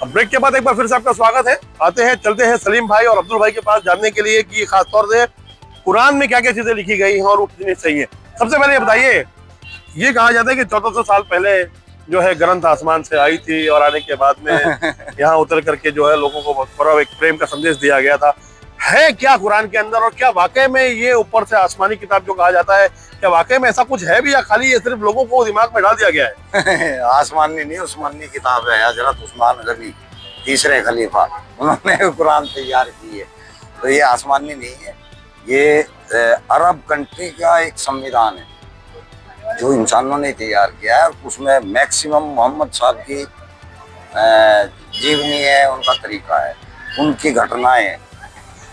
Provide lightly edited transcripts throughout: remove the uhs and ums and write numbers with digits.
अब ब्रेक के बाद एक बार फिर से आपका स्वागत है। आते हैं, चलते हैं सलीम भाई और अब्दुल भाई के पास जानने के लिए कि खासतौर से कुरान में क्या क्या चीजें लिखी गई हैं और वो कितनी सही है। सबसे पहले ये बताइए, ये कहा जाता है कि 1400 साल पहले जो है ग्रंथ आसमान से आई थी और आने के बाद में यहाँ उतर करके जो है लोगों को पूरा एक प्रेम का संदेश दिया गया था। है क्या कुरान के अंदर, और क्या वाकई में ये ऊपर से आसमानी किताब जो कहा जाता है, क्या वाकई में ऐसा कुछ है भी, या खाली ये सिर्फ लोगों को दिमाग में डाल दिया गया है? आसमानी नहीं, उस्मानी किताब है। हजरत उस्मान गनी तीसरे खलीफा, उन्होंने कुरान तैयार की है। तो ये आसमानी नहीं है, ये अरब कंट्री का एक संविधान है जो इंसानों ने तैयार किया है। उसमें मैक्सिमम मोहम्मद साहब की जीवनी है, उनका तरीका है, उनकी घटनाएं हैं।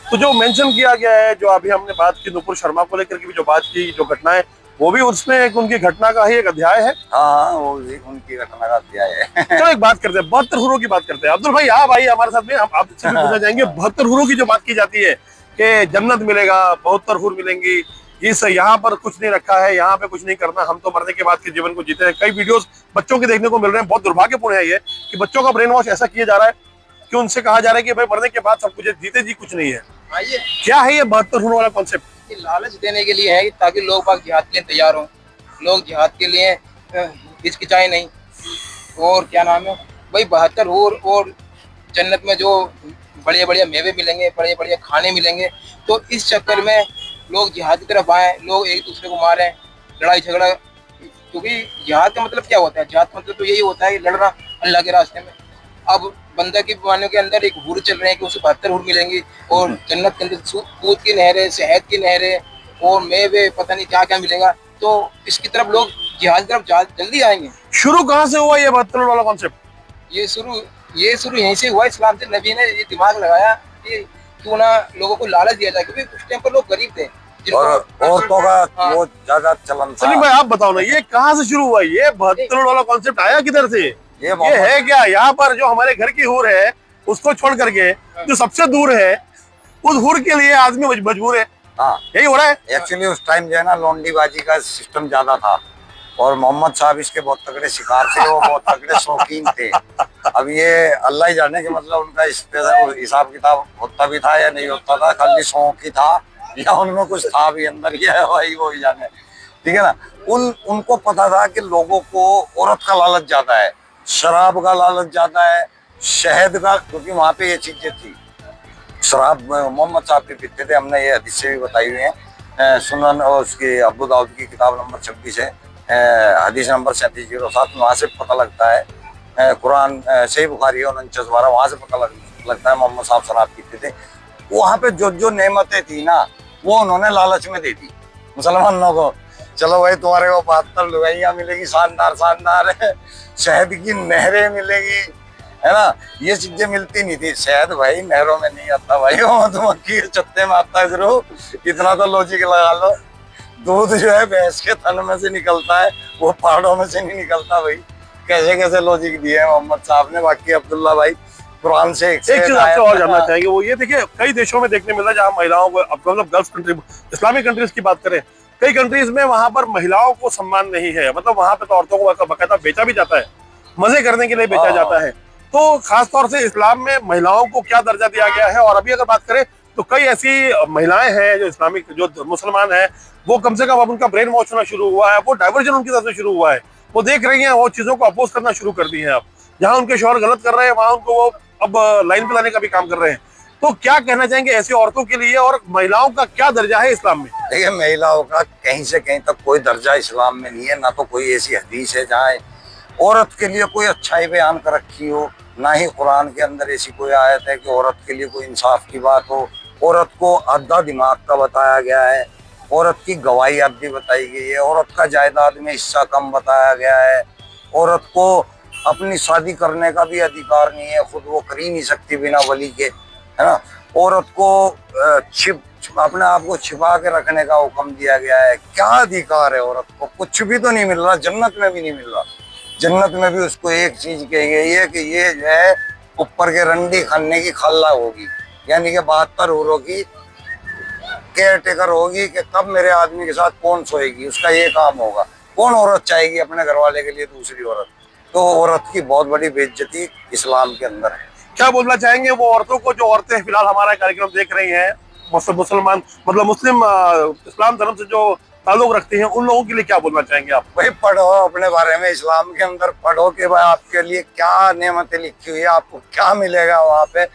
तो जो मेंशन किया गया है, जो अभी हमने बात की नुपुर शर्मा को लेकर के भी जो बात की, जो घटनाएं, वो भी उसमें एक उनकी घटना का ही एक अध्याय है। हाँ, वो भी उनकी घटना का अध्याय है। चलो एक बात करते हैं, 72 हुरों की बात करते हैं। अब्दुल भाई आप भाई हमारे साथ में, हम आपसे भी पूछना चाहेंगे, 72 हुरों की जो बात की जाती है कि जन्नत मिलेगा, 72 हुर मिलेंगी, इस यहाँ पर कुछ नहीं रखा है, यहाँ पे कुछ नहीं करना, हम तो मरने के बाद के जीवन को जीते हैं। कई वीडियोस बच्चों के देखने को मिल रहे हैं। बहुत दुर्भाग्यपूर्ण है ये कि बच्चों का ब्रेन वॉश ऐसा किया जा रहा है कि उनसे कहा जा रहा है कि भाई मरने के बाद सब कुछ है, जीते जी कुछ नहीं है। क्या है ये 72 हुरों वाला कॉन्सेप्ट? लालच देने के लिए है ताकि लोग बाग जिहाद के लिए तैयार हों, लोग जिहाद के लिए हिचकिचाए नहीं। और क्या नाम है भाई, 72 हूर और जन्नत में जो बढ़िया बढ़िया मेवे मिलेंगे, बढ़िया बढ़िया खाने मिलेंगे। तो इस चक्कर में लोग जिहाद की तरफ आए, लोग एक दूसरे को मारें, लड़ाई झगड़ा। क्योंकि जिहाद का मतलब क्या होता है? जिहाद का मतलब तो यही होता है कि लड़ना अल्लाह के रास्ते में। अब बंदा की मानने के अंदर एक हूर चल रहे हैं कि उसे 72 हूर मिलेंगी, और जन्नत के अंदर दूध की नहरें, शहद की नहरें और मेवे, पता नहीं क्या क्या मिलेगा। तो इसकी तरफ लोग जिहाद की तरफ जल्दी आएंगे। शुरू कहाँ से हुआ ये 72 वाला कॉन्सेप्ट? ये शुरू यहीं से हुआ। इस्लाम से नबी ने ये दिमाग लगाया कि क्यों ना लोगों को लालच दिया जाए, क्योंकि उस टाइम पर लोग गरीब थे और औरतों का वो ज्यादा चलन था। सलीम भाई आप बताओ ना, ये कहाँ से शुरू हुआ? ये 72 वाला कॉन्सेप्ट आया किधर से? ये है क्या यहाँ पर जो हमारे घर की हूर है उसको छोड़ करके जो सबसे दूर है उस हूर के लिए आदमी मजबूर है? हाँ, यही हो रहा है। एक्चुअली उस टाइम जो है ना, लौंडीबाजी का सिस्टम ज्यादा था और मोहम्मद साहब इसके बहुत तगड़े शिकार थे, वो बहुत तगड़े शौकीन थे। अब ये अल्लाह ही जाने के मतलब उनका इस हिसाब किताब होता भी था या नहीं होता था, खाली शौक ही था या उनमें कुछ था भी अंदर, ये है भाई वो ही जाने। ठीक है ना। उनको पता था कि लोगों को औरत का लालच ज्यादा है, शराब का लालच ज्यादा है, शहद का, क्योंकि वहां पे ये चीजें थी। शराब मोहम्मद साहब भी पीते थे, हमने ये हदीस से भी बताई हुई है। सुनन और उसकी अबू दाऊद की किताब नंबर 26 है, हदीस नंबर 3707, वहाँ से पता लगता है। कुरान सही बुखारी 49 वहाँ से पता लगता है मोहम्मद साहब शराब पीते थे। वहाँ पे जो जो नेमतें थी ना, वो उन्होंने लालच में दे दी मुसलमानों को। चलो भाई तुम्हारे को 72 लुगाइयाँ मिलेगी, शानदार शानदार शहद की नहरें मिलेगी, है ना। ये चीजें मिलती नहीं थी। शहद भाई नहरों में नहीं आता भाई, वो मधुमक्खी के छत्ते में आता है। जरूर इतना तो लॉजिक लगा लो। दूध जो है भैंस के थन में से निकलता है, वो पहाड़ों में से नहीं निकलता भाई। कैसे कैसे लॉजिक दिए है मोहम्मद साहब ने। बाकी अब्दुल्ला भाई कुरान से एक चीज आपसे और जानना चाहेंगे, वो ये देखिए कई देशों में देखने मिल रहा है जहाँ महिलाओं को, मतलब गल्फ कंट्री, इस्लामिक कंट्रीज की बात करें, कई कंट्रीज में वहां पर महिलाओं को सम्मान नहीं है। मतलब वहां पे तो औरतों को बाकायदा बेचा भी जाता है, मजे करने के लिए बेचा जाता है। तो खासतौर से इस्लाम में महिलाओं को क्या दर्जा दिया गया है? और अभी अगर बात करें तो कई ऐसी महिलाएं हैं जो इस्लामिक, जो मुसलमान है, वो कम से कम अब उनका ब्रेन वॉश होना शुरू हुआ है, वो डाइवर्जन उनकी तरफ से शुरू हुआ है। वो देख रही हैं, वो चीजों को अपोज करना शुरू कर दी है। अब जहाँ उनके शौहर गलत कर रहे हैं वहां उनको वो अब लाइन पे लाने का भी काम कर रहे हैं। तो क्या कहना चाहेंगे ऐसी औरतों के लिए, और महिलाओं का क्या दर्जा है इस्लाम में? देखिए, महिलाओं का कहीं से कहीं तक कोई दर्जा इस्लाम में नहीं है। ना तो कोई ऐसी हदीस है जहाँ औरत के लिए कोई अच्छाई बयान कर रखी हो, ना ही कुरान के अंदर ऐसी कोई आयत है कि औरत के लिए कोई इंसाफ की बात हो। औरत को आधा दिमाग का बताया गया है, औरत की गवाही आधी बताई गई है, औरत का जायदाद में हिस्सा कम बताया गया है, औरत को अपनी शादी करने का भी अधिकार नहीं है, खुद वो कर ही नहीं सकती बिना वली के, है ना। औरत को अपने आप को छिपा के रखने का हुक्म दिया गया है। क्या अधिकार है औरत को? कुछ भी तो नहीं मिल रहा, जन्नत में भी नहीं मिल रहा। जन्नत में भी उसको एक चीज कही गई है कि ये जो है ऊपर के रंडी खाने की खल्ला होगी, यानी कि 72 हूरों की केयर टेकर होगी कि कब मेरे आदमी के साथ कौन सोएगी, उसका ये काम होगा। कौन औरत चाहेगी अपने घर वाले के लिए दूसरी औरत? तो औरत की बहुत बड़ी बेइज्जती इस्लाम के अंदर है। क्या बोलना चाहेंगे वो औरतों को, जो औरतें फिलहाल हमारा कार्यक्रम देख रही हैं, मुसलमान मतलब मुस्लिम इस्लाम धर्म से जो ताल्लुक रखती हैं, उन लोगों के लिए क्या बोलना चाहेंगे आप? भाई पढ़ो अपने बारे में, इस्लाम के अंदर पढ़ो कि भाई आपके लिए क्या नेमतें लिखी हुई है, आपको क्या मिलेगा वहाँ पे।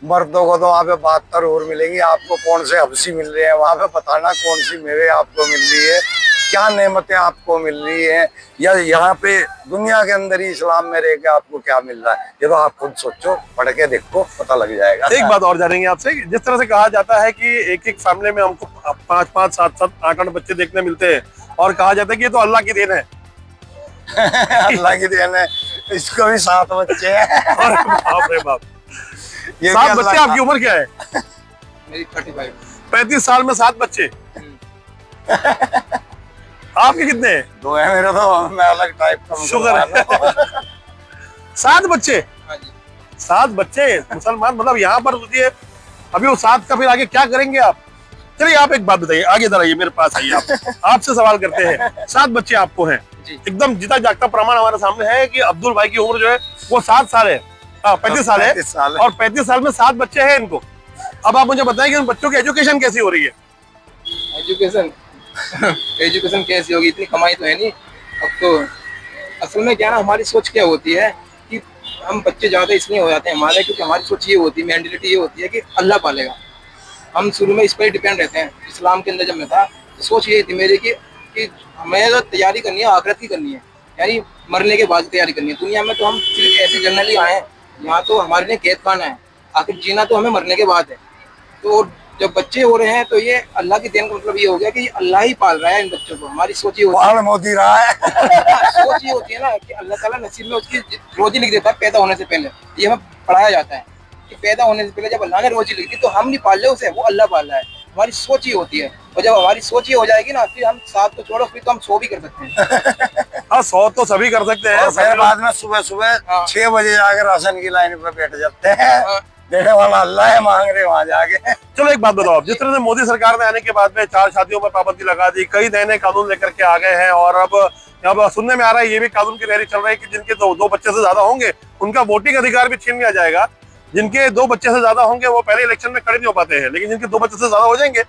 मर्दों को तो वहाँ पे 72 हूर मिलेंगी, आपको कौन से हब्सी मिल रहे हैं वहाँ पे, बताना कौन सी मेवे आपको मिल रही है, क्या नेमतें आपको मिल रही है, या यहाँ पे दुनिया के अंदर ही इस्लाम में रह के आपको क्या मिल रहा है। ये तो आप खुद सोचो, पढ़ के देखो, पता लग जाएगा। एक बात और जानेंगे आपसे, जिस तरह से कहा जाता है कि एक एक फैमिली में हमको 5-5, 7-7, 8-8 बच्चे देखने मिलते हैं, और कहा जाता है कि ये तो अल्लाह की देन है। अल्लाह की देन है, इसको भी 7 बच्चे हैं। और बाप रे बाप, ये 7 बच्चे। आपकी उम्र क्या है? मेरी 35। 35 साल में 7 बच्चे। आपके कितने हैं? 2 है मेरे, तो मैं अलग टाइप का शुगर है। 7 बच्चे। हाँ जी। 7 बच्चे मुसलमान, मतलब यहाँ पर सोचिए, अभी वो 7 का फिर आगे क्या करेंगे आप? चलिए आप एक बात बताइए, आगे इधर आइए, मेरे पास आइए, आप आपसे सवाल करते हैं। 7 बच्चे आपको हैं, एकदम जीता जागता प्रमाण हमारे सामने है कि अब्दुल भाई की उम्र जो है वो 7 साल है, 35 साल है, और 35 साल में 7 बच्चे हैं इनको। अब आप मुझे बताएं कि उन बच्चों की एजुकेशन कैसी हो रही है? एजुकेशन कैसी होगी, इतनी कमाई तो है नहीं अब तो। असल में क्या ना, हमारी सोच क्या होती है कि हम बच्चे ज्यादा इसलिए हो जाते हैं हमारे, क्योंकि हमारी सोच ये होती है, मेंटलिटी ये होती है कि अल्लाह पालेगा। हम शुरू में इस पर डिपेंड रहते हैं। इस्लाम के अंदर जब मैं था तो सोच ये थी मेरी कि हमें तो तैयारी करनी है, आखिरत की करनी है, यानी मरने के बाद तैयारी करनी है। दुनिया में तो हम सिर्फ ऐसे जनरली आए हैं, यहाँ तो हमारे लिए कैद खाना है, आखिर जीना तो हमें मरने के बाद है। तो जब बच्चे हो रहे हैं तो ये अल्लाह की देन का मतलब ये हो गया कि अल्लाह ही पाल रहा है इन बच्चों को। हमारी सोच ये होती है, मोदी रहा है। सोच ये होती है ना कि अल्लाह ताला नसीब में उसकी रोजी लिख देता है पैदा होने से पहले। ये हमें पढ़ाया जाता है कि पैदा होने से पहले जब अल्लाह ने रोजी लिख दी तो हम नहीं पाल रहे उसे, वो अल्लाह पाल रहा है। हमारी सोच ये होती है, और जब हमारी सोच ये हो जाएगी ना, फिर हम 7 को छोड़ो, फिर तो हम 100 भी कर सकते हैं। हाँ, 100 तो सभी कर सकते हैं। और फिर बाद में सुबह सुबह 6 बजे जाकर राशन की लाइन पे बैठ जाते हैं। देने वाला अल्लाह है, मांग रहे वहां जाके। चलो एक बात बताओ, जिस तरह से मोदी सरकार ने आने के बाद में 4 शादियों पर पाबंदी लगा दी, कई नए नए कानून लेकर के आ गए हैं, और अब सुनने में आ रहा है ये भी कानून की तैयारी चल रही है कि जिनके 2 बच्चे से ज्यादा होंगे उनका वोटिंग अधिकार भी छीन लिया जाएगा। जिनके 2 बच्चे से ज्यादा होंगे वो पहले इलेक्शन में खड़े नहीं हो पाते हैं, लेकिन जिनके 2 बच्चे से ज्यादा हो जाएंगे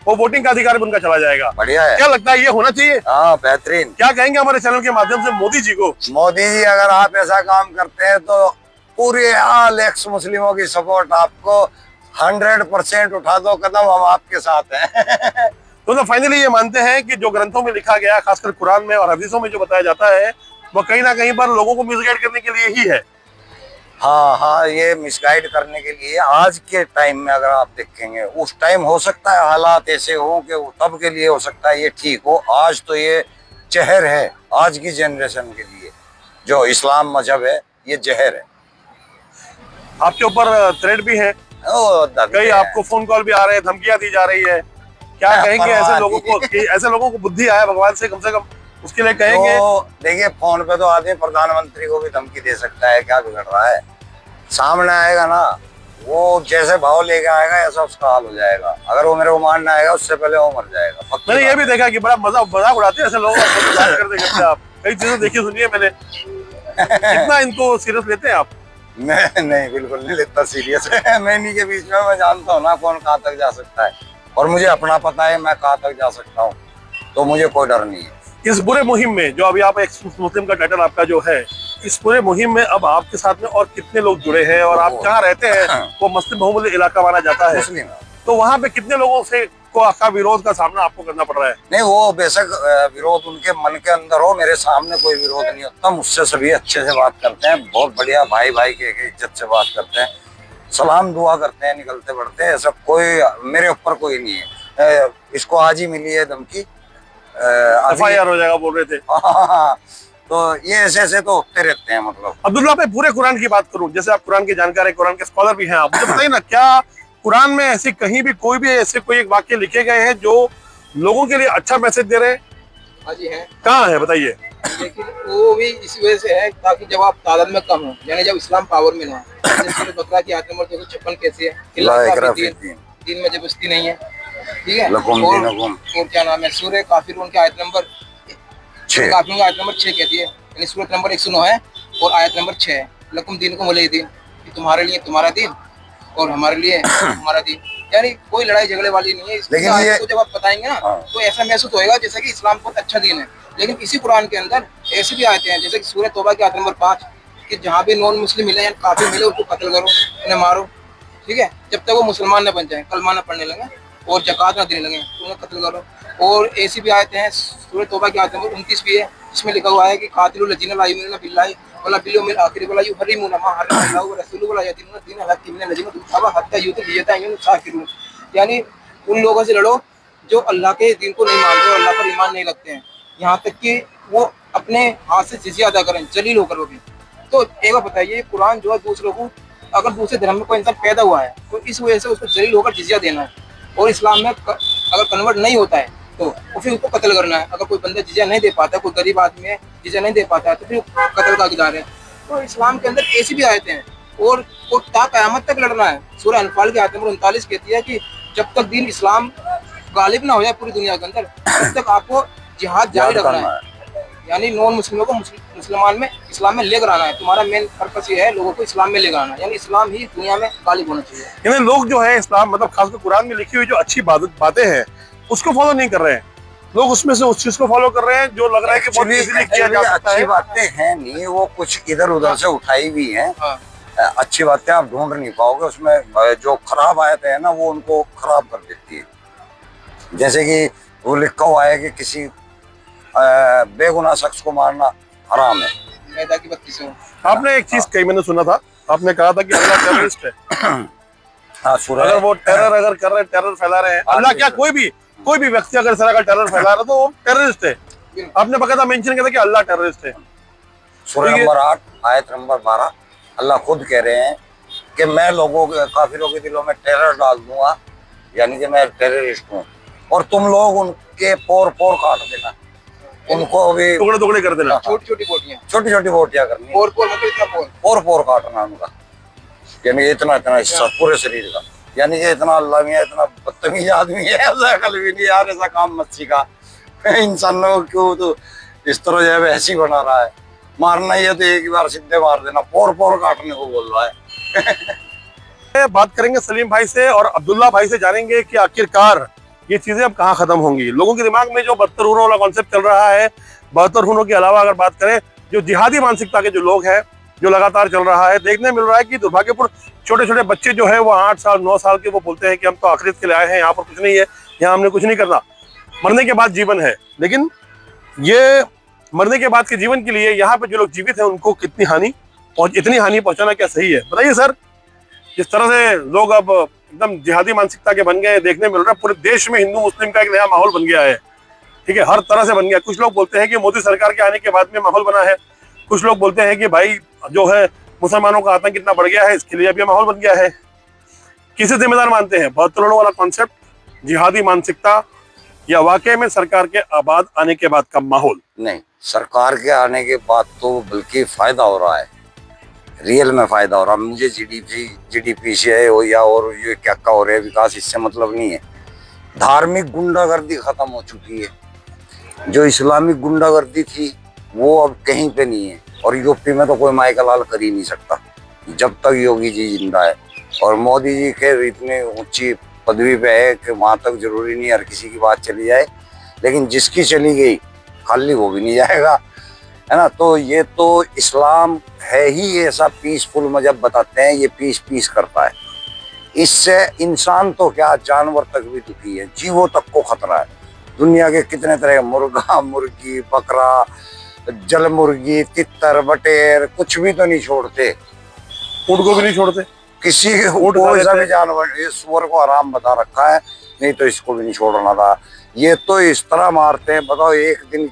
वो वोटिंग का अधिकार भी उनका चला जाएगा। बढ़िया है। क्या लगता है ये होना चाहिए? हाँ, बेहतरीन। क्या कहेंगे हमारे चैनल के माध्यम से मोदी जी को? मोदी जी, अगर आप ऐसा काम करते हैं तो पूरे ऑल एक्स मुस्लिमों की सपोर्ट आपको 100% उठा दो कदम, हम आपके साथ हैं। तो फाइनली ये मानते हैं कि जो ग्रंथों में लिखा गया, खासकर कुरान में और हदीसों में जो बताया जाता है, वो कहीं ना कहीं पर लोगों को मिसगाइड करने के लिए ही है। हाँ हाँ, ये मिसगाइड करने के लिए। आज के टाइम में अगर आप देखेंगे, उस टाइम हो सकता है हालात ऐसे हो कि वो तब के लिए हो सकता है ये ठीक हो। आज तो ये जहर है, आज की जनरेशन के लिए जो इस्लाम मजहब है ये जहर है। आपके ऊपर थ्रेड भी है, कई आपको फोन कॉल भी आ रहे हैं, धमकियां दी जा रही है। क्या कहेंगे ऐसे लोगों को कि ऐसे लोगों को बुद्धि आए भगवान से कम उसके लिए कहेंगे? तो देखिए, फोन पे तो आदमी प्रधानमंत्री को भी धमकी दे सकता है, क्या बिगड़ रहा है? सामने आएगा ना, वो जैसे भाव लेके आएगा ऐसा उसका हाल हो जाएगा। अगर वो मेरे को मारना आएगा उससे पहले वो मर जाएगा। मैंने ये भी देखा कि बड़ा मजाक उड़ाते हैं ऐसे लोग करते आप। कई चीजें देखी सुनी है मैंने। कितना इनको सीरियस लेते हैं आप? मैं नहीं, बिल्कुल नहीं लेता सीरियस। मैं इन्हीं के बीच में, मैं जानता हूँ ना कौन कहाँ तक जा सकता है, और मुझे अपना पता है मैं कहाँ तक जा सकता हूँ, तो मुझे कोई डर नहीं है। इस बुरे मुहिम में जो अभी आप एक मुस्लिम का टाइटल आपका जो है, इस पूरे मुहिम में अब आपके साथ में और कितने लोग जुड़े हैं, और आप जहाँ रहते हैं वो मुस्लिम बहुमूल्य इलाका माना जाता है, मुस्लिम, तो वहाँ पे कितने लोगों से का विरोध का सामना आपको करना पड़ रहा है? नहीं, वो बेशक विरोध उनके मन के अंदर हो, मेरे सामने कोई विरोध नहीं होता। मुझसे सभी अच्छे से बात करते हैं, बहुत बढ़िया, भाई भाई के इज्जत से बात करते हैं, सलाम दुआ करते हैं, निकलते बढ़ते हैं। ऐसा कोई मेरे ऊपर कोई नहीं है। इसको आज ही मिली है धमकी, FIR हो जाएगा बोल रहे थे। तो ये ऐसे तो होते रहते हैं। मतलब अब्दुल्ला, मैं पूरे कुरान की बात करूं, जैसे आप कुरान की जानकार है, कुरान के स्कॉलर भी हैं आप, मुझे बताइए ना, क्या कुरान में ऐसे कहीं भी कोई भी ऐसे कोई एक वाक्य लिखे गए हैं जो लोगों के लिए अच्छा मैसेज दे रहे हैं? हाँ जी है। कहाँ है बताइए? लेकिन वो भी इस वजह से है ताकि जब आप तादाद में कम हो, यानी जब इस्लाम पावर में ना हो। जैसे बकरा की आयत नंबर 256 कैसी है? दीन में जबरदस्ती नहीं है, ठीक है। और क्या नाम है, सूरह काफिरून की आयत नंबर 6 कहती है, यानी सूरत नंबर 109 है, और आयत नंबर 6 लकुम दीन को वलिय दीन, कि तुम्हारे लिए तुम्हारा दिन और हमारे लिए हमारा दिन। यानी कोई लड़ाई झगड़े वाली नहीं है। लेकिन ये तो जब आप बताएंगे ना तो ऐसा महसूस होएगा जैसे कि इस्लाम बहुत अच्छा दिन है। लेकिन इसी कुरान के अंदर ऐसी भी आयतें हैं जैसे कि सूरह तौबा की आयत नंबर 5 कि जहाँ भी नॉन मुस्लिम मिले या काफिर मिले उसको कत्ल करो, उन्हें मारो, ठीक है, जब तक वो मुसलमान न बन जाए, कलमा न पढ़ने लगे और ज़कात न देने लगे तो उन्हें कत्ल करो। और ऐसी भी आयतें हैं, सूरह तौबा की आयत नंबर 29 भी है, इसमें लिखा हुआ है कि कातिलुल लजीना ला युमिनूना बिल्लाहि वला बिल यौमिल आखिर वला युहर्रिमूना मा हर्रमल्लाहु व रसूलुहु वला यदीनूना दीनल हक़्क़ि मिनल लजीना तुबा हत्ता युतू जिज़्यतन अन यदिन साकिरून। यानी उन लोगों से लड़ो जो अल्लाह के दीन को नहीं मानते और अल्लाह पर ईमान नहीं रखते हैं, यहाँ तक कि वो अपने हाथ से जिज़िया अदा करें, जलील होकर वो भी। तो एक बार बताइए, कुरान जो है दूसरों को, अगर दूसरे धर्म में कोई इंसान पैदा हुआ है तो इस वजह से उसको जलील होकर जिज़िया देना है, और इस्लाम में अगर कन्वर्ट नहीं होता है तो फिर उसको कत्ल करना है। अगर कोई बंदा जिज़िया नहीं दे पाता, कोई गरीब आदमी है जिज़िया नहीं दे पाता है तो फिर कत्ल का हकदार है। तो इस्लाम के अंदर ऐसी भी आयतें हैं, और ता क़यामत तक लड़ना है। सूरह अनफाल की आयत नंबर 39 कहती है कि जब तक दीन इस्लाम गालिब ना हो जाए पूरी दुनिया के अंदर, तब तक आपको जिहाद जारी रखना है। यानी नॉन मुस्लिमों को मुसलमान में, इस्लाम में लेकर आना है। तुम्हारा मेन पर्पस ये है लोगों को इस्लाम में लेकर आना, यानी इस्लाम ही दुनिया में गालिब होना चाहिए। यानी लोग जो है इस्लाम, मतलब खासकर कुरान में लिखी हुई जो अच्छी बातें हैं उसको फॉलो नहीं कर रहे हैं। लोग उसमें से उस चीज को फॉलो कर रहे हैं जो लग रहा है कि बहुत इजीली किया जा सकता है। अच्छी बातें हैं नहीं, वो कुछ इधर उधर से उठाई हुई हैं। अच्छी बातें आप ढूंढ नहीं पाओगे उसमें। जो खराब आयतें हैं ना वो उनको खराब कर देती है। जैसे कि वो लिखा हुआ है कि किसी बेगुनाह शख्स को मारना हराम है। मैदा की बत्ती से आपने एक चीज कही, मैंने सुना था, आपने कहा था कि अल्लाह टेररिस्ट है। हाँ, अगर वो टेरर अगर कर रहे हैं, टेरर फैला रहे हैं, अल्लाह क्या कोई भी व्यक्ति अगर इस तरह का टेरर फैला रहा है तो वो टेररिस्ट है। आपने बकायदा मेंशन किया था कि अल्लाह टेररिस्ट है। सूरह नंबर 8 आयत नंबर 12 अल्लाह खुद कह रहे हैं कि मैं लोगों के, काफिरों के दिलों में टेरर डाल दूंगा, यानी कि मैं टेररिस्ट हूँ, और तुम लोग उनके पोर पोर काट देना, उनको भी टुकड़े टुकड़े कर देना, छोटी छोटी बोटियां, छोटी छोटी बोटियां करनी, पोर पोर मतलब इतना पोर पोर पोर काटना उनका, यानी इतना इतना हिस्सा पूरे शरीर का। यानी कि इतना अल्लाह मियां इतना बदतमीज आदमी है, ऐसा कल भी नहीं यार, ऐसा काम मत सीखा। इंसानों को क्यों तो इस तरह जो है ऐसी बना रहा है। मारना ही है तो एक ही बार सीधे मार देना, पोर पोर काटने को बोल रहा है। बात करेंगे सलीम भाई से और अब्दुल्ला भाई से, जानेंगे कि आखिरकार ये चीजें अब कहाँ खत्म होंगी। लोगों के दिमाग में जो बदतर हुनों वाला कॉन्सेप्ट चल रहा है, बदतर हुनों के अलावा अगर बात करें जो जिहादी मानसिकता के जो लोग हैं, जो लगातार चल रहा है, देखने मिल रहा है कि दुर्भाग्यपूर्ण छोटे छोटे बच्चे जो है वो 8 साल 9 साल के, वो बोलते हैं कि हम तो आखिरत के लिए आए हैं, यहाँ पर कुछ नहीं है, यहाँ हमने कुछ नहीं करना, मरने के बाद जीवन है। लेकिन ये मरने के बाद के जीवन के लिए यहाँ पे जो लोग जीवित हैं उनको कितनी हानि इतनी हानि पहुंचाना क्या सही है? बताइए सर। जिस तरह से लोग अब एकदम जिहादी मानसिकता के बन गए, देखने मिल रहा है पूरे देश में हिंदू मुस्लिम का एक नया माहौल बन गया है। ठीक है, हर तरह से बन गया। कुछ लोग बोलते हैं कि मोदी सरकार के आने के बाद में माहौल बना है, कुछ लोग बोलते हैं कि भाई जो है मुसलमानों का आतंक कितना बढ़ गया है, इसके लिए अभी माहौल बन गया है। किसे जिम्मेदार मानते हैं? बहत्तरों वाला कॉन्सेप्ट, जिहादी मानसिकता, या वाकई में सरकार के आबाद आने के बाद का माहौल? नहीं, सरकार के आने के बाद तो बल्कि फायदा हो रहा है, रियल में फायदा हो रहा है। मुझे जीडीपी से हो या और ये क्या क्या हो रहा है विकास, इससे मतलब नहीं है। धार्मिक गुंडागर्दी खत्म हो चुकी है। जो इस्लामिक गुंडागर्दी थी वो अब कहीं पे नहीं है, और यूपी में तो कोई माइका लाल कर ही नहीं सकता जब तक योगी जी जिंदा है। और मोदी जी के इतनी ऊंची पदवी पे है कि वहां तक जरूरी नहीं हर किसी की बात चली जाए, लेकिन जिसकी चली गई खाली वो भी नहीं जाएगा, है ना। तो ये तो इस्लाम है ही ऐसा पीसफुल मजहब बताते हैं, ये पीस करता है। इससे इंसान तो क्या जानवर तक भी दुखी है, जीवों तक को खतरा है। दुनिया के कितने तरह के मुर्गा, मुर्गी, बकरा, जल मुर्गी, तितर, बटेर कुछ भी तो नहीं छोड़ते। ऊँट को भी नहीं छोड़ते, किसी कोई सा भी जानवर। ये सुअर को आराम बता रखा है, नहीं तो इसको भी नहीं छोड़ना था। ये तो इस तरह मारते हैं, बताओ एक दिन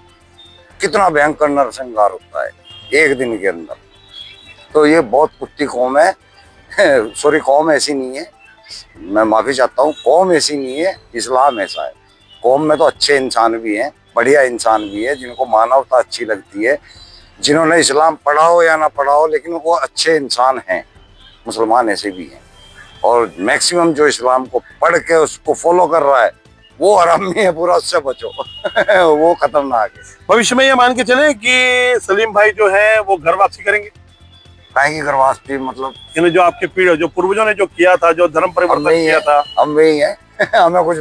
कितना भयंकर नरसंहार होता है एक दिन के अंदर। तो ये बहुत कुत्ती कौम है। सॉरी, कौम ऐसी नहीं है, मैं माफी चाहता हूँ, कौम ऐसी नहीं है, इस्लाम ऐसा है। कौम में तो अच्छे इंसान भी हैं, बढ़िया इंसान भी है, जिनको मानवता अच्छी लगती है, जिन्होंने इस्लाम पढ़ा हो या ना पढ़ा हो, लेकिन वो अच्छे इंसान हैं। मुसलमान ऐसे भी हैं, और मैक्सिमम जो इस्लाम को पढ़ के उसको फॉलो कर रहा है वो हरामी है, पूरा उससे बचो। वो खतरनाक है। भविष्य में ये मान के चले कि सलीम भाई जो है वो घर वापसी करेंगे? काहे की गर्भाष्टी मतलब यानी जो आपके पीढ़ी जो पूर्वजों ने जो किया था, जो धर्म हम परिवर्तन वही किया है, था, हम वही है। हमें कुछ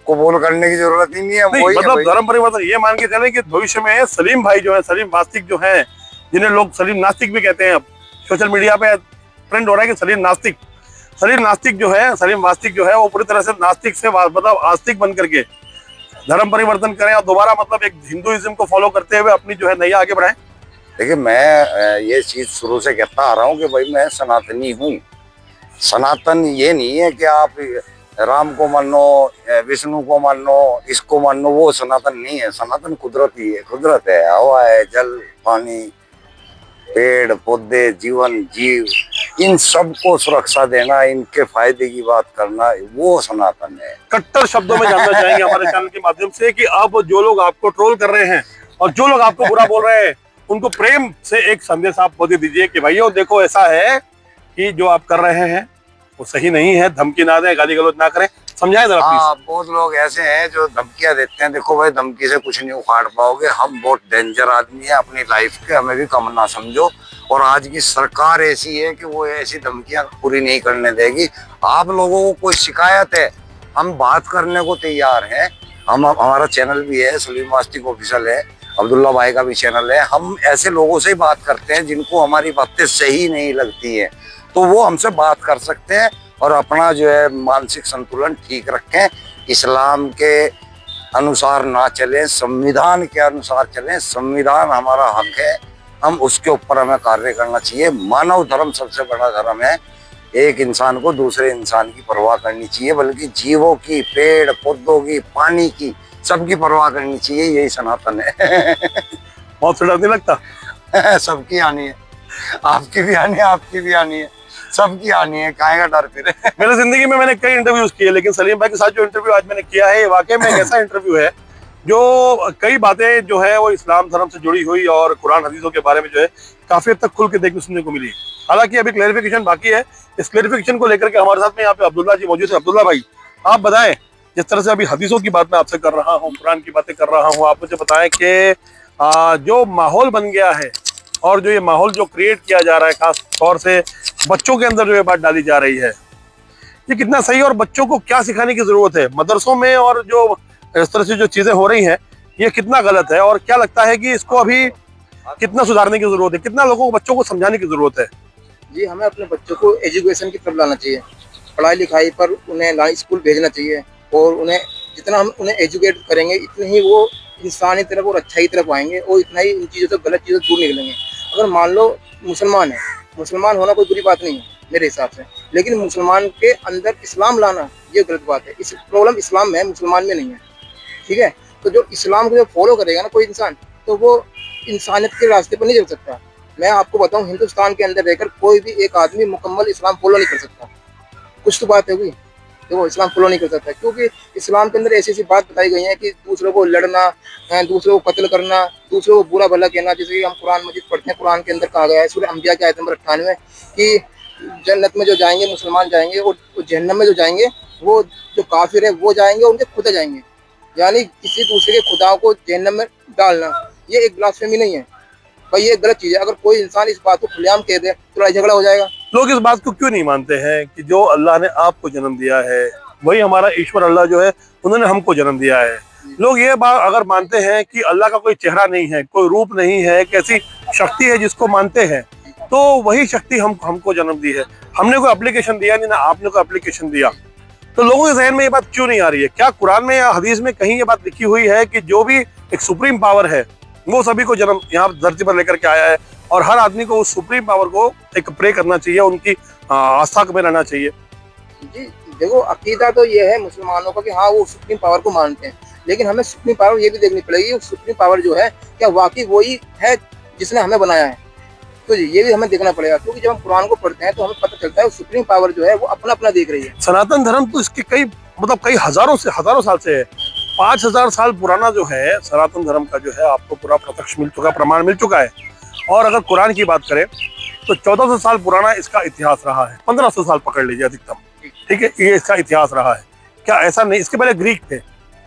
कबूल करने की जरूरत ही नहीं है, नहीं वही है मतलब वही। धर्म परिवर्तन ये मान के चले कि भविष्य में सलीम भाई जो है, सलीम वास्तिक जो है, जिन्हें लोग सलीम नास्तिक भी कहते हैं, अब सोशल मीडिया पे ट्रेंड हो रहा है कि सलीम नास्तिक जो है, सलीम वास्तिक जो है वो पूरी तरह से नास्तिक से मतलब आस्तिक बन करके धर्म परिवर्तन करें और दोबारा मतलब एक हिंदुइज्म को फॉलो करते हुए अपनी जो है नैया आगे बढ़ाएं। देखिए मैं ये चीज शुरू से कहता आ रहा हूँ कि भाई मैं सनातनी हूँ। सनातन ये नहीं है कि आप राम को मानो, विष्णु को मानो, इसको मानो, वो सनातन नहीं है। सनातन कुदरती है, कुदरत है, हवा है, जल, पानी, पेड़ पौधे, जीवन, जीव, इन सबको सुरक्षा देना, इनके फायदे की बात करना, वो सनातन है। कट्टर शब्दों में जानना चाहेंगे हमारे चैनल के माध्यम से कि अब जो लोग आपको ट्रोल कर रहे हैं और जो लोग आपको बुरा बोल रहे हैं, उनको प्रेम से एक संदेश आप दे दीजिए कि भाइयों देखो ऐसा है कि जो आप कर रहे हैं वो सही नहीं है, धमकी ना दें, गाली गलौज ना करें, समझाएं जरा हाँ, प्लीज। बहुत लोग ऐसे हैं जो धमकियां देते हैं। देखो भाई, धमकी से कुछ नहीं उखाड़ पाओगे। हम बहुत डेंजर आदमी है अपनी लाइफ के, हमें भी कम ना समझो। और आज की सरकार ऐसी है कि वो ऐसी धमकियां पूरी नहीं करने देगी। आप लोगों को कोई शिकायत है, हम बात करने को तैयार हैं। हमारा चैनल भी है, सलीम वास्तिक ऑफिशियल है, अब्दुल्ला भाई का भी चैनल है। हम ऐसे लोगों से ही बात करते हैं जिनको हमारी बातें सही नहीं लगती है, तो वो हमसे बात कर सकते हैं और अपना जो है मानसिक संतुलन ठीक रखें। इस्लाम के अनुसार ना चलें, संविधान के अनुसार चलें। संविधान हमारा हक है, हम उसके ऊपर हमें कार्य करना चाहिए। मानव धर्म सबसे बड़ा धर्म है। एक इंसान को दूसरे इंसान की परवाह करनी चाहिए, बल्कि जीवों की, पेड़ पौधों की, पानी की, सबकी परवाह करनी चाहिए। यही सनातन है। बहुत से डर नहीं लगता? सबकी आनी है, आपकी भी आनी है, आपकी भी आनी है, सबकी आनी है, काहे का डर फिर। मेरी जिंदगी में मैंने कई इंटरव्यूज किए, लेकिन सलीम भाई के साथ जो इंटरव्यू आज मैंने किया है, वाकई में एक ऐसा इंटरव्यू है जो कई बातें जो है वो इस्लाम धर्म से जुड़ी हुई और कुरान हदीसों के बारे में जो है काफी हद तक खुल के देखने सुनने को मिली। हालांकि अभी क्लैरिफिकेशन बाकी है। इस क्लैरिफिकेशन को लेकर के हमारे साथ में यहाँ पे अब्दुल्ला जी मौजूद है। अब्दुल्ला भाई, आप बताएं, जिस तरह से अभी हदीसों की बात मैं आपसे कर रहा हूँ, कुरान की बातें कर रहा हूँ, आप मुझे बताएं कि जो माहौल बन गया है और जो ये माहौल जो क्रिएट किया जा रहा है, खास तौर से बच्चों के अंदर जो ये बात डाली जा रही है, ये कितना सही और बच्चों को क्या सिखाने की जरूरत है मदरसों में, और जो इस तरह से जो चीजें हो रही हैं ये कितना गलत है, और क्या लगता है कि इसको अभी कितना सुधारने की जरूरत है, कितना लोगों को, बच्चों को समझाने की जरूरत है? जी, हमें अपने बच्चों को एजुकेशन की तरफ लाना चाहिए। पढ़ाई लिखाई पर उन्हें स्कूल भेजना चाहिए, और उन्हें जितना हम उन्हें एजुकेट करेंगे इतने ही वो इंसान की तरफ और अच्छाई की तरफ आएंगे, और इतना ही इन चीज़ों से, गलत चीज़ों से दूर निकलेंगे। अगर मान लो मुसलमान है, मुसलमान होना कोई बुरी बात नहीं है मेरे हिसाब से, लेकिन मुसलमान के अंदर इस्लाम लाना ये गलत बात है। इस प्रॉब्लम इस्लाम में है, मुसलमान में नहीं है, ठीक है? तो जो इस्लाम को जो फॉलो करेगा ना कोई इंसान, तो वो इंसानियत के रास्ते पर नहीं चल सकता। मैं आपको बताऊं, हिंदुस्तान के अंदर रहकर कोई भी एक आदमी मुकम्मल इस्लाम फॉलो नहीं कर सकता। कुछ तो बात है हुई, देखो इस्लाम फॉलो नहीं कर सकता, क्योंकि इस्लाम के अंदर ऐसी ऐसी बात बताई गई है कि दूसरों को लड़ना, दूसरों को कत्ल करना, दूसरों को बुरा भला कहना। जैसे कि हम कुरान मजीद पढ़ते हैं, कुरान के अंदर कहा गया है सूरह अंबिया की आयत नंबर 98 कि जन्नत में जो जाएंगे मुसलमान जाएंगे, और जहन्नम में जो जाएंगे वो जो काफिर है वो जाएंगे, उनके खुदा जाएंगे। यानी किसी दूसरे के खुदा को जहन्नम में डालना ये एक ब्लास्फेमी नहीं है भाई, ये गलत चीज है। अगर कोई इंसान इस बात को खुलेआम कह दे तो लड़ाई झगड़ा हो जाएगा। लोग इस बात को क्यों नहीं मानते हैं कि जो अल्लाह ने आपको जन्म दिया है वही हमारा ईश्वर अल्लाह जो है उन्होंने हमको जन्म दिया है? लोग ये बात अगर मानते हैं कि अल्लाह का कोई चेहरा नहीं है, कोई रूप नहीं है, एक ऐसी शक्ति है जिसको मानते हैं, तो वही शक्ति हमको जन्म दी है। हमने कोई एप्लीकेशन दिया नहीं, ना आपने कोई एप्लीकेशन दिया, तो लोगों के जहन में ये बात क्यों नहीं आ रही है? क्या कुरान में या हदीस में कहीं ये बात लिखी हुई है कि जो भी एक सुप्रीम पावर है वो सभी को जन्म यहाँ धरती पर लेकर के आया है, और हर आदमी को उस सुप्रीम पावर को एक प्रे करना चाहिए, उनकी आस्था में रहना चाहिए? जी देखो, अकीदा तो ये है मुसलमानों का कि हाँ वो सुप्रीम पावर को मानते हैं, लेकिन हमें सुप्रीम पावर ये भी देखनी पड़ेगी, सुप्रीम पावर जो है क्या वाकई वही है जिसने हमें बनाया है। तो ये भी हमें देखना पड़ेगा, क्योंकि जब हम कुरान को पढ़ते हैं तो हमें पता चलता है सुप्रीम पावर जो है वो अपना अपना देख रही है। सनातन धर्म तो इसके कई हजारों साल से है। 5000 साल पुराना जो है सनातन धर्म का जो है आपको पूरा प्रत्यक्ष मिल चुका, प्रमाण मिल चुका है। और अगर कुरान की बात करें तो 1400 साल पुराना इसका इतिहास रहा है, 1500 साल पकड़ लीजिए अधिकतम, ठीक है, ये इसका इतिहास रहा है। क्या ऐसा नहीं, इसके पहले ग्रीक थे,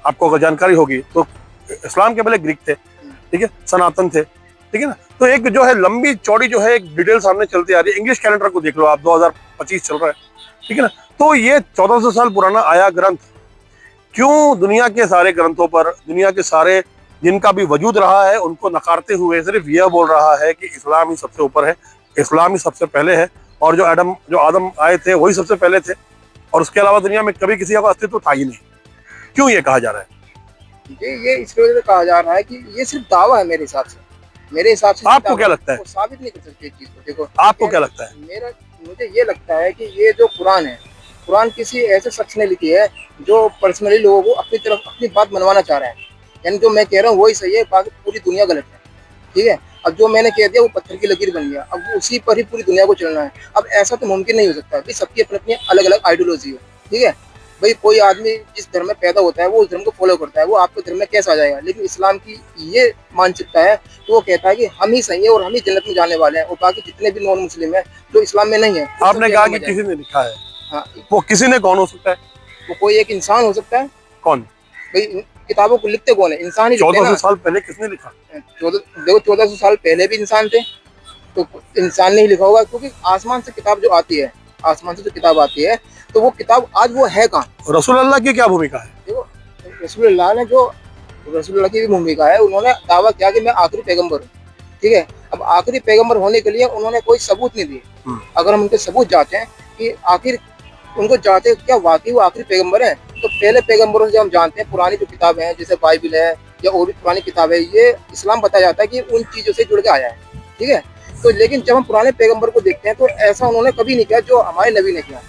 आपको अगर जानकारी होगी तो इस्लाम के पहले ग्रीक थे, ठीक है, सनातन थे, ठीक है ना। तो एक जो है लंबी चौड़ी जो है एक डिटेल सामने चलती आ रही है। इंग्लिश कैलेंडर को देख लो आप, 2025 चल रहा है, ठीक है ना। तो ये 1400 साल पुराना आया ग्रंथ क्यों दुनिया के सारे ग्रंथों पर, दुनिया के सारे जिनका भी वजूद रहा है, उनको नकारते हुए सिर्फ यह बोल रहा है कि इस्लाम ही सबसे ऊपर है, इस्लाम ही सबसे पहले है, और जो आदम आए थे वही सबसे पहले थे, और उसके अलावा दुनिया में कभी किसी का अस्तित्व था ही नहीं। क्यों ये कहा जा रहा है? ये इसकी वजह से कहा जा रहा है कि ये सिर्फ दावा है मेरे हिसाब से। मेरे हिसाब से आपको क्या लगता है? वो साबित नहीं कर सकते इस चीज को। देखो, आपको क्या लगता है? मुझे ये लगता है कि ये जो कुरान है, कुरान किसी ऐसे शख्स ने लिखी है जो पर्सनली लोगों को अपनी तरफ अपनी बात मनवाना चाह रहा है। यानी जो मैं कह रहा हूँ वही सही है, बाकी पूरी दुनिया गलत है, ठीक है। अब जो मैंने कह दिया वो पत्थर की लकीर बन गया, अब उसी पर ही पूरी दुनिया को चलना है। अब ऐसा तो मुमकिन नहीं हो सकता भाई, सबकी अपनी अपनी अलग अलग आइडियोलॉजी है, ठीक है भाई। कोई आदमी जिस धर्म में पैदा होता है वो उस धर्म को फॉलो करता है, वो आपके धर्म में कैसे आ जाएगा। लेकिन इस्लाम की ये मानसिकता है कि वो कहता है कि हम ही सही है और हम ही जन्नत में जाने वाले हैं, और बाकी जितने भी नॉन मुस्लिम है जो इस्लाम में नहीं है। आपने कहा कि किसी ने लिखा है, हाँ, वो किसी ने कौन हो सकता है? वो कोई एक इंसान हो सकता है। कौन भाई किताबों को लिखते कौन है? इंसान ही। 1400 साल पहले किसने लिखा? देखो 1400 साल पहले भी इंसान थे, तो इंसान ने ही लिखा होगा, क्योंकि आसमान से किताब जो आती है, आसमान से जो किताब आती है, तो वो किताब आज वो है कहाँ? रसूल अल्लाह की क्या भूमिका है? देखो रसूलुल्लाह ने जो, रसूलुल्लाह की भी भूमिका है, उन्होंने दावा किया कि मैं आखिरी पैगंबर हूँ, ठीक है। अब आखिरी पैगंबर होने के लिए उन्होंने कोई सबूत नहीं दिए। अगर हम उनके सबूत जांचते हैं कि आखिर उनको जांचते क्या वाकई वो आखिरी पैगंबर है, तो पहले पैगंबरों से हम जानते हैं पुरानी जो किताबें हैं जैसे बाइबल है या और भी पुरानी किताब है, ये इस्लाम बताया जाता है कि उन चीज़ों से जुड़ के आया है, ठीक है। तो लेकिन जब हम पुराने पैगंबर को देखते हैं तो ऐसा उन्होंने कभी नहीं किया जो हमारे नबी ने किया,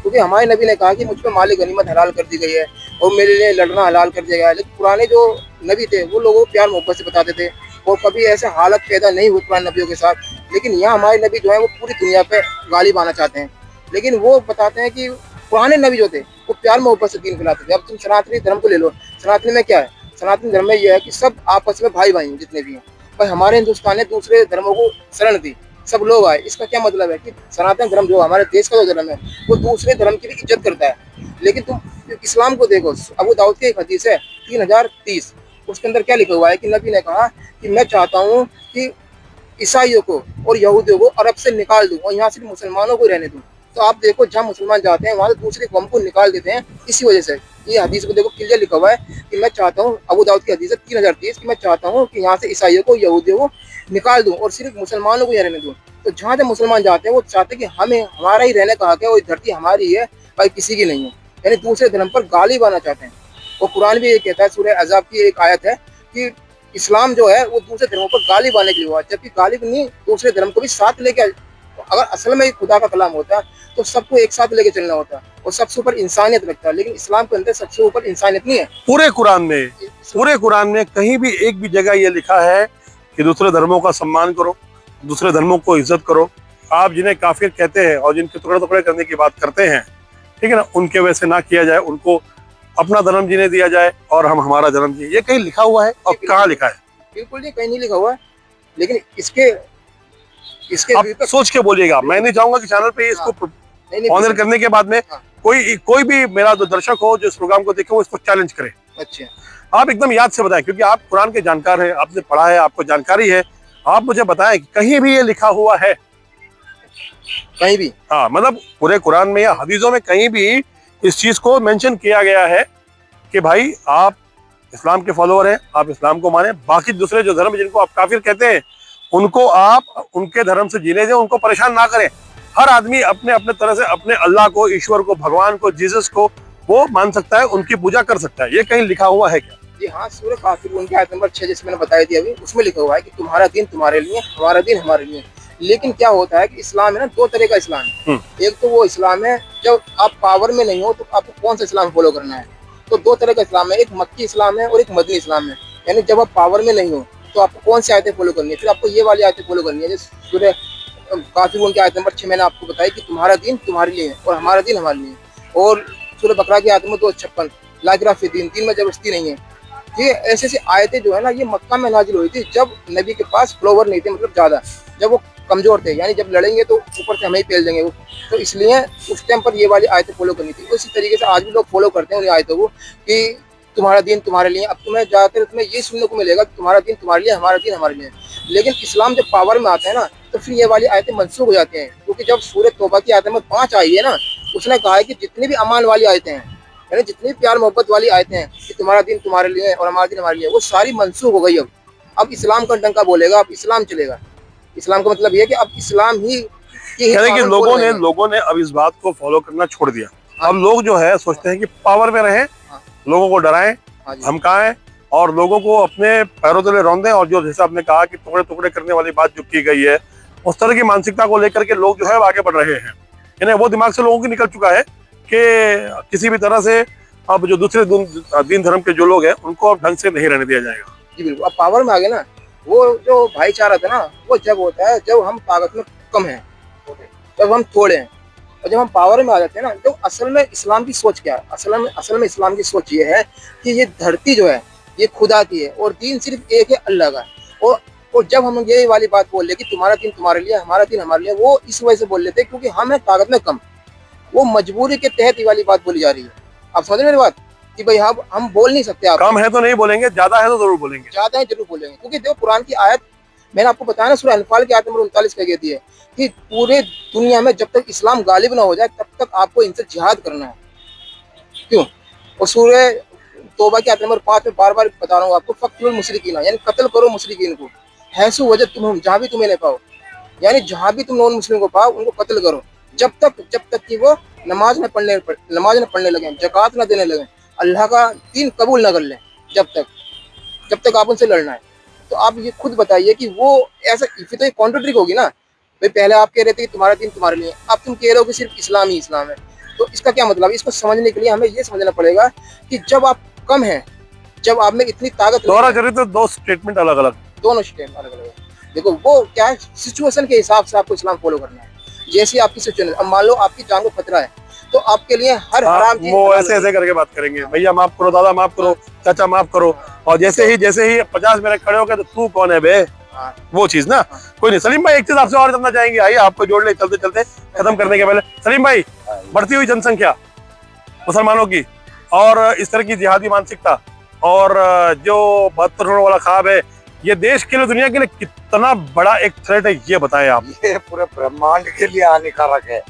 क्योंकि हमारे नबी ने कहा कि मुझ पर माल गनीमत हलाल कर दी गई है और मेरे लिए लड़ना हलाल कर दिया गया है। लेकिन पुराने जो नबी थे वो लोगों को प्यार मोहब्बत से बताते थे, और कभी ऐसे हालत पैदा नहीं हुई पुराने नबियों के साथ। लेकिन यहाँ हमारे नबी जो है वो पूरी दुनिया पे गालिब आना चाहते हैं, लेकिन वो बताते हैं कि पुराने नबी जो थे वो प्यार मोहब्बत से दीन फैलाते थे। अब तुम सनातनी धर्म को ले लो, सनातनी में क्या है? सनातनी धर्म में यह है कि सब आपस में भाई भाई हैं जितने भी हैं, पर हमारे हिंदुस्तान ने दूसरे धर्मों को शरण दी, सब लोग आए। इसका क्या मतलब है कि सनातन धर्म जो हमारे देश का जो धर्म है वो दूसरे धर्म की भी इज्जत करता है। लेकिन तुम इस्लाम को देखो, अबू दाऊद की एक हदीस है 3030, उसके अंदर क्या लिखा हुआ है कि नबी ने कहा कि मैं चाहता हूँ कि ईसाइयों को और यहूदियों को अरब से निकाल दूं और यहाँ सिर्फ मुसलमानों को रहने दूं। तो आप देखो जहाँ मुसलमान जाते हैं वहाँ से दूसरी कौम को निकाल देते हैं इसी वजह से। ये हदीस को देखो क्लियर लिखा हुआ है कि मैं चाहता हूँ, अबू दाऊद की हदीस है 3030, कि मैं चाहता हूँ कि यहाँ से ईसाइयों को यहूदियों को निकाल दूं और सिर्फ मुसलमानों को यहाँ रहने दूं। तो जहाँ से मुसलमान जाते हैं वो चाहते हैं कि हमें हमारा ही रहने का हक है और धरती हमारी है, भाई किसी की नहीं है, यानी दूसरे धर्म पर गालिब आना चाहते हैं। और कुरान भी ये कहता है, सूरह अहज़ाब की एक आयत है कि इस्लाम जो है वो दूसरे धर्मों पर गालिब आने के लिए हुआ, जबकि गालिब नहीं, दूसरे धर्म को भी साथ लेके। अगर असल में खुदा का कलाम होता तो सबको एक साथ लेके चलना होता और सबसे ऊपर इंसानियत रखता, लेकिन इस्लाम के अंदर सबसे ऊपर इंसानियत नहीं है। पूरे कुरान में कहीं भी एक भी जगह ये लिखा है कि दूसरे धर्मों का सम्मान करो, दूसरे धर्मों को इज्जत करो। आप जिन्हें काफिर कहते हैं और जिनके टुकड़े टुकड़े करने की बात करते हैं, ठीक है ना, उनके वैसे ना किया जाए, उनको अपना धर्म जीने दिया जाए और हम हमारा धर्म जिए। ये कहीं लिखा हुआ है? और कहाँ लिखा है? बिल्कुल नहीं, कहीं नहीं लिखा हुआ है। लेकिन इसके आप सोच के बोलिएगा। मैं नहीं चाहूंगा कि चैनल पे इसको ऑनर करने के बाद में कोई भी मेरा जो दर्शक हो जो इस प्रोग्राम को देखे वो इसको चैलेंज करे। अच्छा, आप एकदम याद से बताएं, क्योंकि आप कुरान के जानकार हैं, आपने पढ़ा है, आपको जानकारी है। आप मुझे बताएं कि कहीं भी ये लिखा हुआ है? कहीं भी? हाँ, मतलब पूरे कुरान में या हदीसों में कहीं भी इस चीज को मेंशन किया गया है कि भाई आप इस्लाम के फॉलोअर हैं, आप इस्लाम को माने, बाकी दूसरे जो धर्म जिनको आप काफिर कहते हैं उनको आप उनके धर्म से जीने दें, उनको परेशान ना करें। हर आदमी अपने अपने तरह से अपने अल्लाह को, ईश्वर को, भगवान को, जीसस को वो मान सकता है, उनकी पूजा कर सकता है। ये कहीं लिखा हुआ है क्या? जी हाँ, सूरह काफिरून की आयत नंबर 6 जैसे मैंने बताई थी अभी, उसमें लिखा हुआ है कि तुम्हारा दिन तुम्हारे लिए, हमारा दिन हमारे लिए। लेकिन क्या होता है कि इस्लाम है ना, दो तरह का इस्लाम है। एक तो वो इस्लाम है जब आप पावर में नहीं हो तो आपको कौन सा इस्लाम फॉलो करना है। तो दो तरह का इस्लाम है, एक मक्की इस्लाम है और एक मदनी इस्लाम है। यानी जब आप पावर में नहीं हो तो आपको कौन सी आयतें फॉलो करनी है, फिर आपको ये वाली आयतें फॉलो करनी है। जैसे सूरह काफिरून की आयत नंबर 6 मैंने आपको बताया कि तुम्हारा दिन तुम्हारे लिए और हमारा दिन हमारे लिए। और सूरह बकरा की आयत नंबर 256 ला इकराह फी दीन, दीन में जबरदस्ती नहीं है। ये ऐसे ऐसी आयतें जो है ना, ये मक्का में नाजिल हुई थी जब नबी के पास फ्लोवर नहीं थे, मतलब ज़्यादा, जब वो कमजोर थे, यानी जब लड़ेंगे तो ऊपर से हमें ही पेल देंगे वो। तो इसलिए उस टाइम पर ये वाली आयतें फॉलो करनी थी। उसी तरीके से आज भी लोग फॉलो करते हैं उन आयतों को कि तुम्हारा दिन तुम्हारे लिए। अब तुम्हें ज्यादातर तुम्हें ये सुनने को मिलेगा कि तुम्हारा दिन तुम्हारे लिए, हमारा दिन हमारे लिए। लेकिन इस्लाम जब पावर में आता है ना, तो फिर ये वाली आयतें मनसूख हो जाती हैं। क्योंकि जब सूरह तौबा की आयत नंबर 5 आई है ना, उसने कहा है कि जितनी भी अमान वाली आयतें हैं, यानी जितनी भी प्यार मोहब्बत वाली आयतें हैं कि तुम्हारा दिन तुम्हारे लिए और हमारा दिन हमारे लिए, वो सारी मनसूख हो गई। अब इस्लाम का डंका बोलेगा, अब इस्लाम चलेगा। इस्लाम का मतलब ये है कि अब इस्लाम ही यानी कि लोगों ने अब इस बात को फॉलो करना छोड़ दिया। अब लोग जो है सोचते हैं कि पावर में रहें, लोगों को डराएं, धमकाएं और लोगों को अपने पैरों तले रौंदें। और जो जैसे आपने कहा कि टुकड़े टुकड़े करने वाली बात जो की गई है, उस तरह की मानसिकता को लेकर के लोग जो है आगे बढ़ रहे हैं। यानी वो दिमाग से लोगों की निकल चुका है कि किसी भी तरह से अब जो दूसरे दीन धर्म के जो लोग हैं उनको अब ढंग से नहीं रहने दिया जाएगा। जी बिल्कुल। अब पावर में आ गए ना, वो जो भाईचारा था ना, वो जब होता है जब हम ताकत में कम हैं, जब हम थोड़े हैं। और जब हम पावर में आ जाते हैं ना, तो असल में इस्लाम की सोच क्या है? असल में इस्लाम की सोच ये है कि ये धरती जो है ये खुदा की है और दीन सिर्फ एक है, अल्लाह का। और जब हम ये वाली बात बोल रहे कि तुम्हारा दिन तुम्हारे लिए, हमारा दिन हमारे लिए, वो इस वजह से बोल लेते हैं क्योंकि हम है ताकत में कम। वो मजबूरी के तहत ये वाली बात बोली जा रही है। आप समझ रहे मेरी बात कि भाई हम बोल नहीं सकते। आप कम है तो नहीं बोलेंगे, ज्यादा है तो जरूर बोलेंगे। ज्यादा है जरूर बोलेंगे, क्योंकि देखो कुरान की आयत मैंने आपको बताया ना, सूरह अनफाल की आयत नंबर 39 कह कहती है कि पूरे दुनिया में जब तक इस्लाम गालिब ना हो जाए तब तक आपको इनसे जिहाद करना है। क्यों? और सूरह तौबा की आयत नंबर 5 में बार बार बता रहा हूँ आपको, फक्तुल मुशरिकीन, यानी कत्ल करो मुशरिकीन को, हैसु वजह तुम, जहाँ भी तुम्हें ले पाओ, यानी जहाँ भी तुम नॉन मुस्लिम को पाओ उनको कत्ल करो, जब तक कि वो नमाज न पढ़ने लगे, जकात न देने लगे, अल्लाह का दीन कबूल न कर लें, जब तक आप उनसे लड़ना है। तो आप ये खुद बताइए कि वो ऐसा, फिर तो ये कॉन्ट्रडिक्ट होगी ना। भाई पहले आप कह रहे थे कि तुम्हारा दिन तुम्हारे लिए, अब तुम कह रहे हो कि सिर्फ इस्लाम ही इस्लाम है। तो इसका क्या मतलब? इसको समझने के लिए हमें ये समझना पड़ेगा कि जब आप कम हैं, जब आप में इतनी ताकत, दोहरा करें तो दो स्टेटमेंट अलग अलग, दोनों स्टेटमेंट अलग अलग है। देखो वो क्या है, सिचुएशन के हिसाब से आपको इस्लाम फॉलो करना है। जैसी आपकी सिचुएशन, अब मान लो आपकी जान को खतरा है, तो आपके लिए हर हराम चीज, वो ऐसे करके बात करेंगे, भैया माफ करो, दादा माफ करो, चाचा माफ करो। और जैसे ही 50 मिनट खड़े हो गए तो तू कौन है बे, वो चीज ना। कोई नहीं। सलीम भाई एक चीज आपसे और जानना चाहेंगे, आइए आपको जोड़ ले चलते चलते खत्म करने के पहले। सलीम भाई, बढ़ती हुई जनसंख्या मुसलमानों की और इस तरह की जिहादी मानसिकता और जो बदतर होने वाला ख्वाब है, ये देश के लिए, दुनिया के लिए कितना बड़ा एक थ्रेट है, ये बताएं आप। ये पूरे ब्रह्मांड के लिए हानिकारक है।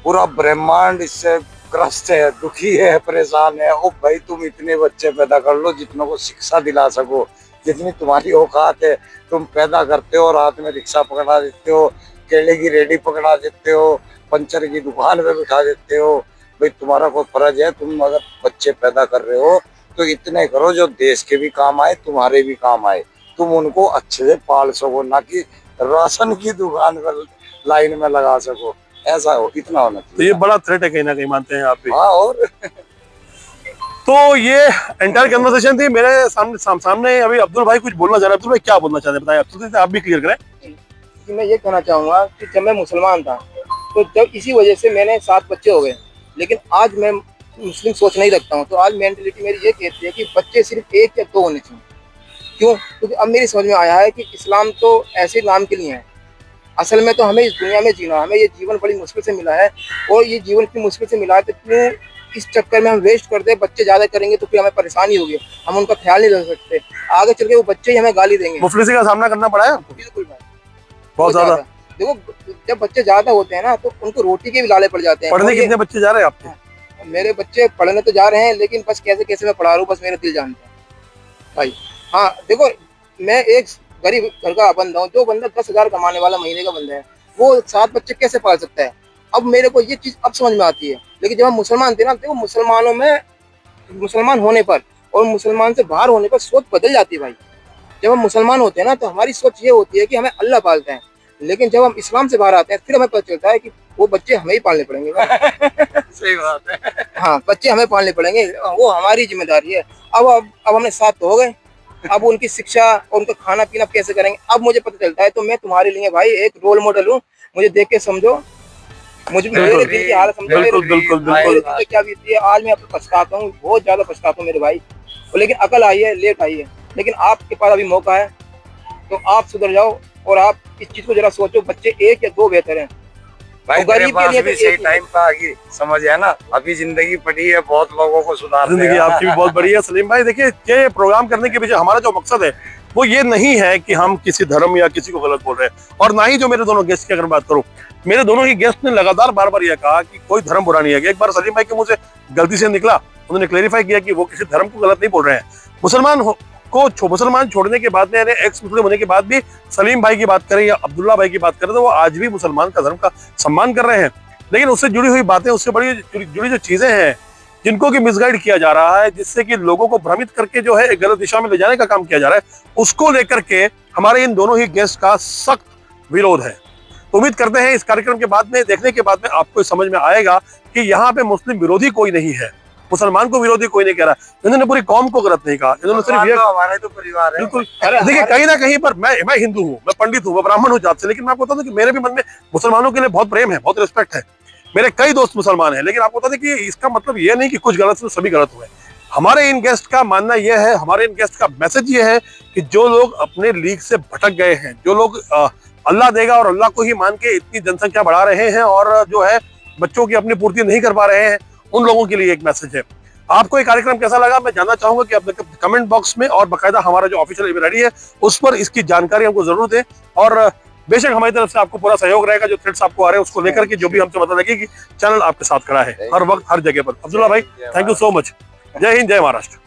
पूरा ब्रह्मांड इससे ग्रस्त है, दुखी है, परेशान है। ओ भाई तुम इतने बच्चे पैदा कर लो जितनों को शिक्षा दिला सको, जितनी तुम्हारी औकात है। तुम पैदा करते हो और हाथ में रिक्शा पकड़ा देते हो, केले की रेडी पकड़ा देते हो, पंचर की दुकान पे बिठा देते हो। भाई तुम्हारा कोई फर्ज है, तुम अगर बच्चे पैदा कर रहे हो तो इतने करो जो देश के भी काम आए, तुम्हारे भी काम आए। तुम उनको अच्छे से पाल सको, ना कि राशन की दुकान पर लाइन में लगा सको। ऐसा हो, इतना होना चाहिए। तो ये बड़ा थ्रेट है, कहीं ना कहीं मानते हैं आप भी। हाँ। और तो ये एंटायर कन्वर्सेशन थी मेरे सामने अभी अब्दुल भाई कुछ बोलना चाह रहे हैं। अब्दुल भाई क्या बोलना चाहते हैं, बताएं अब्दुल, आप भी क्लियर करें। कि मैं ये कहना चाहूँगा कि जब मैं मुसलमान था तो जब इसी वजह से मैंने 7 बच्चे हो गए, लेकिन आज मैं मुस्लिम सोच नहीं रखता हूँ। तो आज मेंटलिटी मेरी ये कहती है कि बच्चे सिर्फ 1 या 2 होने चाहिए। क्यों? क्योंकि अब मेरी समझ में आया है कि इस्लाम तो ऐसे नाम के लिए है, असल में तो हमें इस दुनिया में जीना, हमें ये जीवन बड़ी मुश्किल से मिला है। और ये जीवन इतनी मुश्किल से मिला है तो क्यों इस चक्कर में हम वेस्ट कर दे? बच्चे ज्यादा करेंगे तो फिर हमें परेशानी होगी, हम उनका ख्याल नहीं रख सकते। आगे चल के वो बच्चे ही हमें गाली देंगे। मुफलिसी का सामना करना पड़ा है आपको? बिल्कुल भाई, बहुत ज्यादा। देखो जब बच्चे ज्यादा होते हैं ना तो उनको रोटी के भी लाले पड़ जाते हैं। पढ़ने कितने बच्चे जा रहे हैं आपके? मेरे बच्चे पढ़ने तो जा रहे हैं, लेकिन बस कैसे कैसे मैं पढ़ा रहा हूँ बस मेरा दिल जानता है भाई। हाँ देखो, मैं एक गरीब घर का बंदा हूँ, जो बंदा 10,000 कमाने वाला महीने का बंदा है, वो 7 बच्चे कैसे पाल सकता है? अब मेरे को ये चीज अब समझ में आती है। लेकिन जब हम मुसलमान थे ना, देखो मुसलमानों में, मुसलमान होने पर और मुसलमान से बाहर होने पर सोच बदल जाती है भाई। जब हम मुसलमान होते हैं ना तो हमारी सोच ये होती है कि हमें अल्लाह पालता है, लेकिन जब हम इस्लाम से बाहर आते हैं फिर हमें पता चलता है कि वो बच्चे हमें ही पालने पड़ेंगे। सही बात है। हाँ, बच्चे हमें पालने पड़ेंगे, वो हमारी जिम्मेदारी है। अब हमने 7 तो हो गए, अब उनकी शिक्षा और उनका खाना पीना कैसे करेंगे? अब मुझे पता चलता है। तो मैं तुम्हारे लिए भाई एक रोल मॉडल हूँ, मुझे देख के समझो, मुझे मेरे दिल की हालत समझो। बिल्कुल क्या बीती है आज, मैं पछताता हूँ, बहुत ज्यादा पछताता हूँ मेरे भाई। लेकिन अकल आई है, लेट आई है, लेकिन आपके पास अभी मौका है, तो आप सुधर जाओ और आप इस चीज को जरा सोचो। बच्चे 1 या 2 बेहतर हैं, भाई और गरीब तेरे के पास लिए भी तो सही एक ही है। टाइम पे आ गई, समझ है ना, अभी जिंदगी पड़ी है, बहुत लोगों को सुधार जिंदगी देगा। आपकी भी बहुत बड़ी है सलीम भाई। देखिए ये प्रोग्राम करने के पीछे हमारा जो मकसद है वो ये नहीं है कि हम किसी धर्म या किसी को गलत बोल रहे हैं, और ना ही जो मेरे दोनों गेस्ट की अगर बात करूं, मेरे दोनों ही गेस्ट ने लगातार बार बार यह कहा कि कोई धर्म बुरा नहीं है। एक बार सलीम भाई के मुंह से गलती से निकला, उन्होंने क्लेरिफाई किया कि वो किसी धर्म को गलत नहीं बोल रहे हैं। मुसलमान छोड़ने के बाद में, यानी एक्स मुस्लिम होने के बाद भी सलीम भाई की बात करें या अब्दुल्ला भाई की बात करें तो वो आज भी मुसलमान का धर्म का सम्मान कर रहे हैं। लेकिन उससे जुड़ी हुई बातें, उससे बड़ी जुड़ी जो चीजें हैं जिनको कि मिसगाइड किया जा रहा है, जिससे कि लोगों को भ्रमित करके जो है एक गलत दिशा में ले जाने का काम किया जा रहा है, उसको लेकर के हमारे इन दोनों ही गेस्ट का सख्त विरोध है। तो उम्मीद करते हैं इस कार्यक्रम के बाद में, देखने के बाद में आपको समझ में आएगा कि यहाँ पे मुस्लिम विरोधी कोई नहीं है, मुसलमान को विरोधी कोई नहीं कह रहा। इन्होंने पूरी कौम को गलत नहीं कहा, इन्होंने सिर्फ ये, हमारा तो परिवार है। बिल्कुल। देखिए कहीं ना कहीं पर मैं हिंदू हूँ, मैं पंडित हूँ, मैं ब्राह्मण हूँ जात से, लेकिन मैं आपको बता दूं कि मेरे भी मन में मुसलमानों के लिए बहुत प्रेम है, बहुत रिस्पेक्ट है। मेरे कई दोस्त मुसलमान हैं, लेकिन आपको बता दें कि इसका मतलब ये नहीं कि कुछ गलत है सभी गलत हुए। हमारे इन गेस्ट का मानना यह है, हमारे इन गेस्ट का मैसेज ये है कि जो लोग अपने लीग से भटक गए हैं, जो लोग अल्लाह देगा और अल्लाह को ही मान के इतनी जनसंख्या बढ़ा रहे हैं और जो है बच्चों की अपनी पूर्ति नहीं कर पा रहे हैं, उन लोगों के लिए एक मैसेज है। आपको ये कार्यक्रम कैसा लगा मैं जानना चाहूंगा कि अपने कमेंट बॉक्स में, और बाकायदा हमारा जो ऑफिशियल ईमेल आईडी है उस पर इसकी जानकारी हमको जरूर दें। और बेशक हमारी तरफ से आपको पूरा सहयोग रहेगा, जो थ्रेड्स आपको आ रहे हैं उसको लेकर के जो भी हमसे पता लगे कि चैनल आपके साथ खड़ा है हर वक्त हर जगह पर। अब्दुल्ला भाई, थैंक यू सो मच। जय हिंद, जय महाराष्ट्र।